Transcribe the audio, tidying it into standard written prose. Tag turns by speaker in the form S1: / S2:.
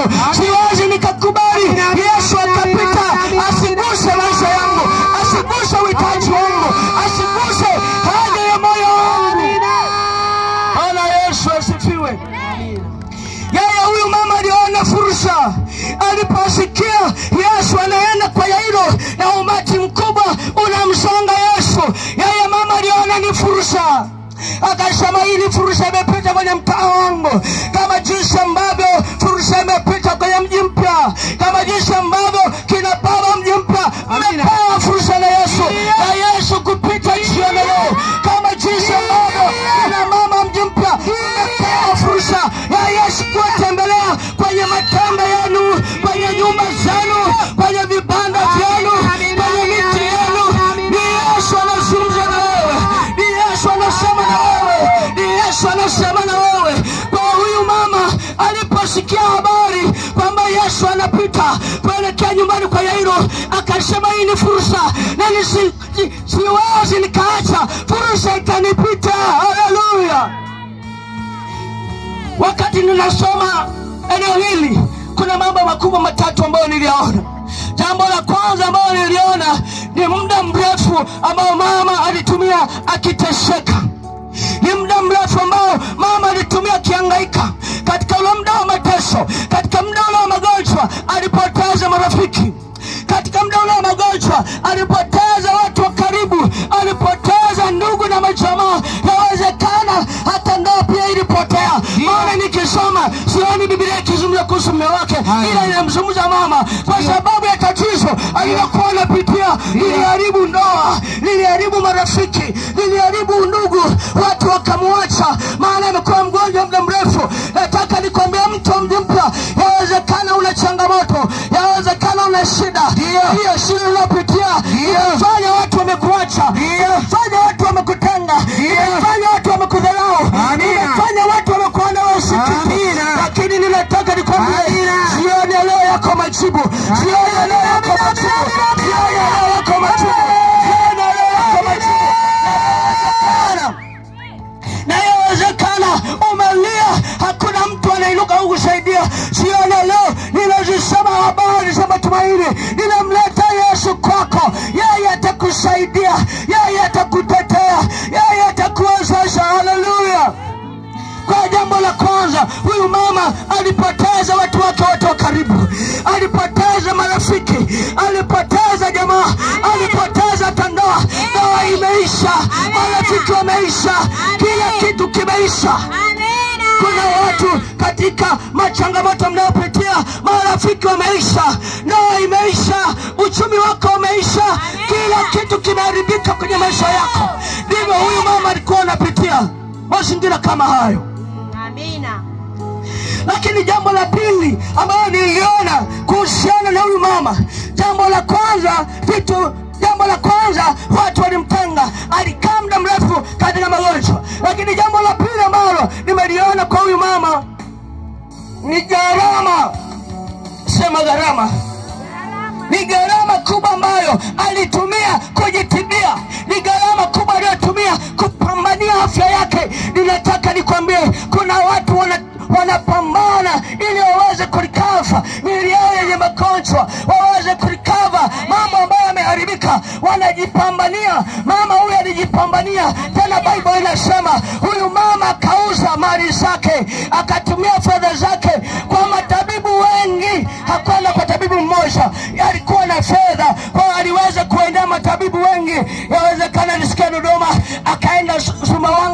S1: yangu. Siwezi nikakubali Yesu akapita asiguse maisha yangu, asiguse uhitaji wangu, asiguse haja ya moyo wangu. Bwana Yesu asifiwe. Yeye huyu mama aliona fursa aliposikia Yesu anaenda kwa Yairo na umati mkubwa unamsonga Yesu. Yeye mama aliona ni fursa, akasema hili fursa imepita kwenye mtaa wangu, kama jinsi ambavyo fursa imepita kwenye mji mpya, kama jinsi ambavyo kina baba mji mpya mmepewa fursa na Yesu, na Yesu kupita jioni leo, kama jinsi ambavyo kina mama mji mpya mmepewa fursa ya Yesu kuwatembelea kwenye matanga yenu, kwenye nyumba zenu, kwenye vibanda vyenu, kwenye miti yenu. Ni Yesu anazungumza na wewe, ni Yesu anasema na wewe, ni Yesu anasema na wewe. Kwa huyu mama aliposikia habari kwamba Yesu anapita kuelekea nyumbani kwa Yairo, akasema hii ni fursa na siwezi nikaacha fursa ikanipita. Haleluya. Wakati ninasoma eneo hili kuna mambo makubwa matatu ambayo niliona. Jambo la kwanza ambalo niliona ni muda mrefu ambao mama alitumia akiteseka. Ni muda mrefu ambao mama alitumia akihangaika. Katika ule muda wa mateso, katika muda ule wa magonjwa alipoteza marafiki. Katika muda ule wa magonjwa alipoteza watu wa karibu, alipoteza ndugu na majamaa. Yawezekana hata ndoa pia ilipotea. Maana nikisoma sioni Biblia ikizungumza kuhusu mume wake, ila inamzungumza mama kwa sababu ya tatizo alilokuwa anapitia. Liliharibu ndoa, liliharibu marafiki, liliharibu ndugu, watu wakamwacha maana amekuwa mgonjwa muda mrefu. Nataka nikwambie mtu mji mpya, yawezekana una changamoto, yawezekana una shida. Hiyo shida unapitia inafanya watu wamekuacha, inafanya watu wamekutenga, inafanya watu wamekudharau, inafanya watu wamekuona usikii. Lakini ninataka nikwambie jioni leo yako majibu, jioni leo yako majibu, jioni leo yako majibu, jioni leo yako majibu. Na yawezekana umelia, hakuna mtu anainuka kukusaidia. Jioni leo ninazisema habari za matumaini, ninamleta Yesu kwako. Yeye atakusaidia, yeye atakutetea, yeye atakuwezesha. Haleluya. Kwa jambo la kwanza, huyu mama alipoteza watu wake wote wa karibu, alipoteza marafiki, alipoteza jamaa, alipoteza tandoa. Ndoa imeisha, marafiki wameisha, kila kitu kimeisha. Kuna watu katika machangamoto mnayopitia, marafiki wameisha, ndoa imeisha, uchumi wako umeisha, kila kitu kimeharibika kwenye maisha yako. Ndivyo huyu mama alikuwa anapitia mazingira kama hayo. Amina. Lakini jambo la pili ambalo niliona kuhusiana na huyu mama, jambo la kwanza watu walimtenga, alikaa muda mrefu katika magonjwa. Lakini jambo la pili ambalo nimeliona kwa huyu mama ni gharama. Sema gharama. Ni gharama kubwa ambayo alitumia kujitibia, ni gharama kubwa aliyotumia kupambania afya yake. Ninataka nikwambie kuna watu wanapambana ili waweze kulikava miili yao yenye magonjwa, waweze kulikava mambo ambayo yameharibika. Wanajipambania. Mama huyu alijipambania. Tena Biblia inasema huyu mama akauza mali zake, akatumia fedha zake kwa matabibu wengi. Hakwenda kwa tabibu mmoja, alikuwa na fedha kwa aliweza kuendea matabibu wengi. Yawezekana nisikia Dodoma, akaenda Sumbawanga.